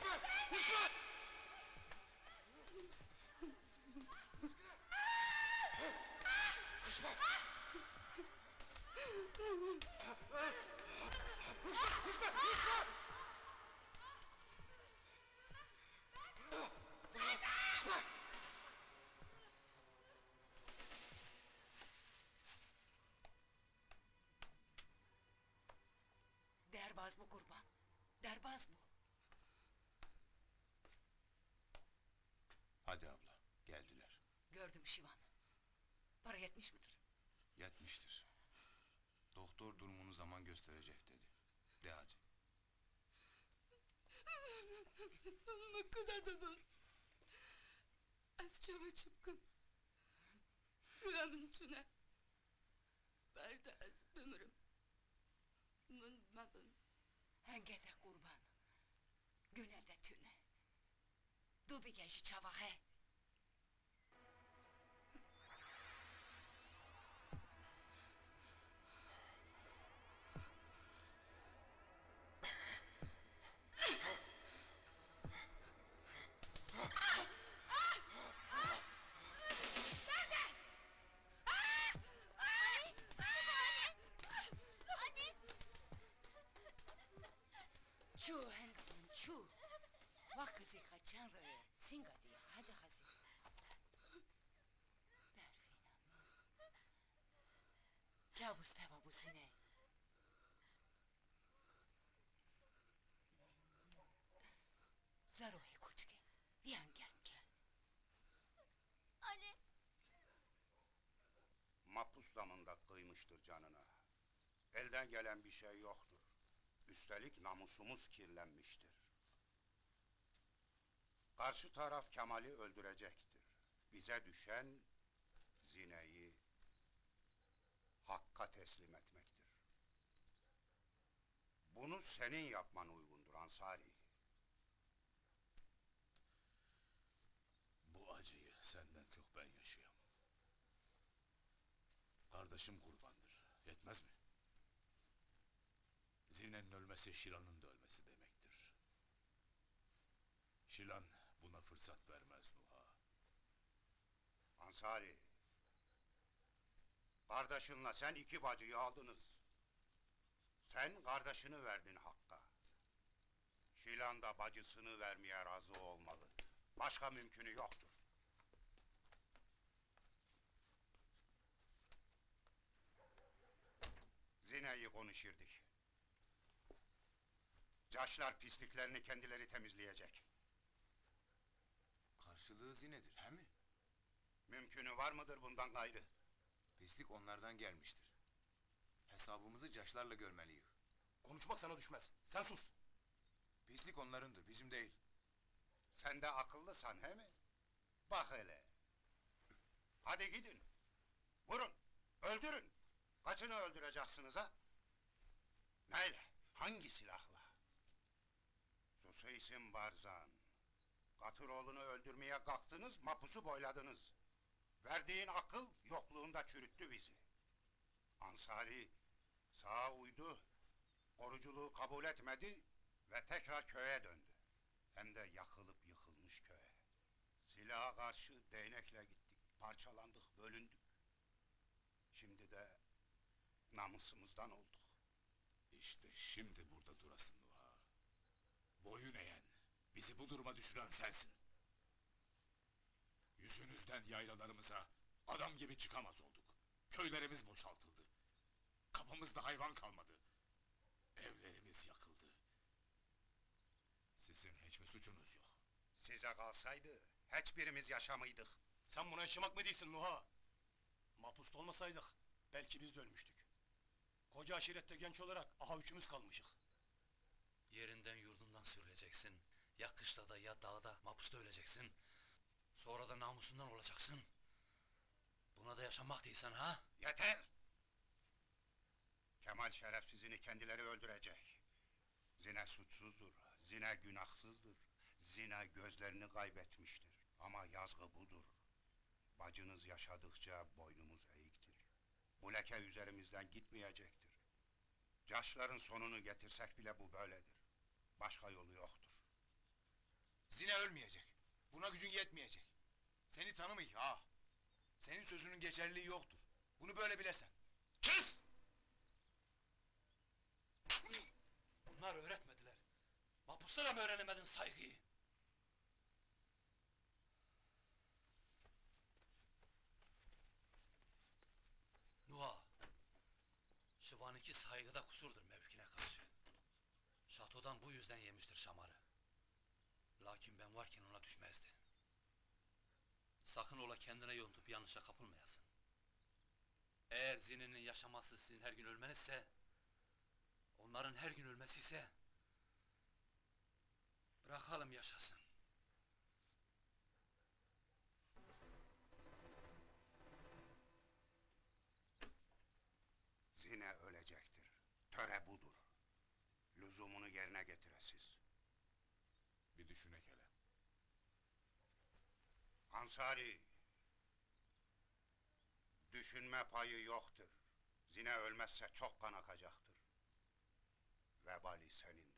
Düşme! Düşme! Düşme! Düşme! Düşme! Derbaz bu kurban. Derbaz bu. Hadi abla, geldiler. Gördüm Şivan. Para yetmiş midir? Yetmiştir. Doktor durumunu zaman gösterecek dedi. De hadi. Ne kadar da dur. Az çava çıpkın. Rüyamın tüne. Verdi az ömrüm. Mınmadın. Hengede kurban. Günede tüne. Dubi geçi çava he. Çu hengamın çu. Vakızi kaçan röye. Singa diye hadi hazi. Derfinam. Kabus teva bu sine. Zarohi kuçke. Viyan gelmke. Anne. Mapus damında kıymıştır canına. Elden gelen bir şey yoktur. Üstelik namusumuz kirlenmiştir. Karşı taraf Kemal'i öldürecektir. Bize düşen Zine'yi Hakk'a teslim etmektir. Bunu senin yapman uygundur Ansari. Bu acıyı senden çok ben yaşıyorum. Kardeşim kurbandır. Yetmez mi? Zine'nin ölmesi Şilan'ın da ölmesi demektir. Şilan buna fırsat vermez Nuha. Ansari, kardeşinle sen iki bacıyı aldınız. Sen kardeşini verdin Hakk'a. Şilan da bacısını vermeye razı olmalı. Başka mümkünü yoktur. Zine'yi konuşurduk. Caşlar pisliklerini kendileri temizleyecek. Karşılığı Zine'dir, he mi? Mümkünü var mıdır bundan gayrı? Pislik onlardan gelmiştir. Hesabımızı caşlarla görmeliyiz. Konuşmak sana düşmez. Sen sus. Pislik onlarındır, bizim değil. Sen de akıllısan he mi? Bak hele. Hadi gidin. Vurun, öldürün. Kaçını öldüreceksiniz ha? Neyle? Hangi silahla? Suseysin Barzan. Katıroğlu'nu öldürmeye kalktınız, mapusu boyladınız. Verdiğin akıl yokluğunda çürüttü bizi. Ansari sağa uydu, koruculuğu kabul etmedi ve tekrar köye döndü. Hem de yakılıp yıkılmış köye. Silaha karşı değnekle gittik, parçalandık, bölündük. Şimdi de namusumuzdan olduk. İşte şimdi burada durasın Nuha. Boyun eğen, bizi bu duruma düşüren sensin. Yüzünüzden yaylalarımıza adam gibi çıkamaz olduk. Köylerimiz boşaltıldı. Kapımızda hayvan kalmadı. Evlerimiz yakıldı. Sizin hiçbir suçunuz yok. Size kalsaydı hiçbirimiz yaşamıydık. Sen buna yaşamak mı değilsin Nuha? Mapusta olmasaydık belki biz de ölmüştük. Koca aşirette genç olarak aha üçümüz kalmışık. Yerinden yurdundan sürüleceksin. Ya kışlada ya dağda mapusta öleceksin. Sonra da namusundan olacaksın. Buna da yaşamak değilsen ha? Yeter! Kemal şerefsizini kendileri öldürecek. Zine suçsuzdur, zine günahsızdır. Zine gözlerini kaybetmiştir. Ama yazgı budur. Bacınız yaşadıkça boynumuz eğiktir. Bu leke üzerimizden gitmeyecektir. Caşların sonunu getirsek bile bu böyledir. Başka yolu yoktur. Zine ölmeyecek. Buna gücün yetmeyecek. Seni tanımıyor ha. Senin sözünün geçerliliği yoktur. Bunu böyle bilesen. Kes! Bunlar öğretmediler. Mapusta da mı öğrenemedin saygıyı? Nuha, Şıvan'ınki saygıda kusurdur mevkine karşı. Şatodan bu yüzden yemiştir şamarı. Lakin ben varken ona düşmezdi. Sakın ola kendine yontup yanlışa kapılmayasın. Eğer Zine'nin yaşaması sizin her gün ölmenizse, onların her gün ölmesi ise, bırakalım yaşasın. Zine ölecektir. Töre budur. Lüzumunu yerine getiresiz. Bir düşünek hele. Ansari, düşünme payı yoktur. Zine ölmezse çok kan akacaktır. Vebali senindir.